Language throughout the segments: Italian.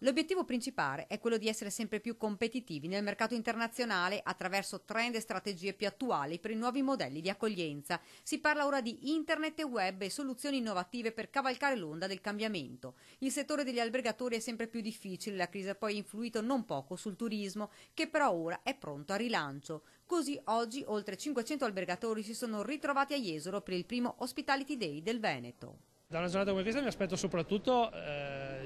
L'obiettivo principale è quello di essere sempre più competitivi nel mercato internazionale attraverso trend e strategie più attuali per i nuovi modelli di accoglienza. Si parla ora di internet e web e soluzioni innovative per cavalcare l'onda del cambiamento. Il settore degli albergatori è sempre più difficile, la crisi ha poi influito non poco sul turismo, che però ora è pronto a rilancio. Così oggi oltre 500 albergatori si sono ritrovati a Jesolo per il primo Hospitality Day del Veneto. Da una giornata come questa mi aspetto soprattutto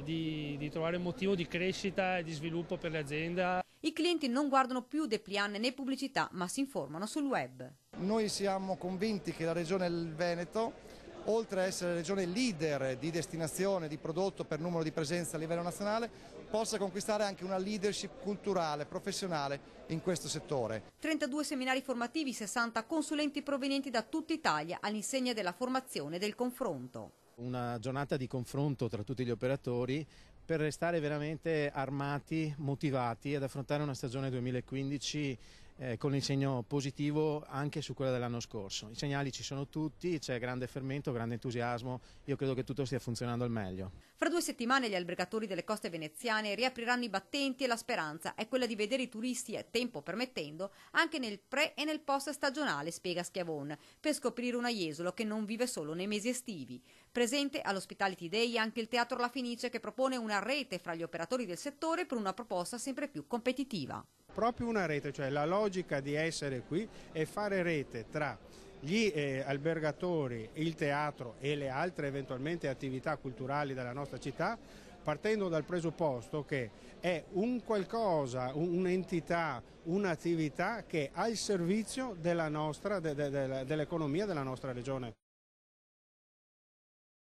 di trovare un motivo di crescita e di sviluppo per l'azienda. I clienti non guardano più dépliant né pubblicità, ma si informano sul web. Noi siamo convinti che la Regione del Veneto, oltre a essere regione leader di destinazione, di prodotto per numero di presenza a livello nazionale, possa conquistare anche una leadership culturale, professionale in questo settore. 32 seminari formativi, 60 consulenti provenienti da tutta Italia all'insegna della formazione e del confronto. Una giornata di confronto tra tutti gli operatori per restare veramente armati, motivati ad affrontare una stagione 2015 con il segno positivo anche su quella dell'anno scorso. I segnali ci sono tutti, c'è grande fermento, grande entusiasmo, io credo che tutto stia funzionando al meglio. Fra 2 settimane gli albergatori delle coste veneziane riapriranno i battenti e la speranza è quella di vedere i turisti, tempo permettendo, anche nel pre e nel post stagionale, spiega Schiavon, per scoprire una Jesolo che non vive solo nei mesi estivi. Presente all'Hospitality Day anche il Teatro La Fenice che propone una rete fra gli operatori del settore per una proposta sempre più competitiva. Proprio una rete, cioè la logica di essere qui è fare rete tra gli albergatori, il teatro e le altre eventualmente attività culturali della nostra città, partendo dal presupposto che è un qualcosa, un'entità, un'attività che è al servizio dell'economia della nostra regione.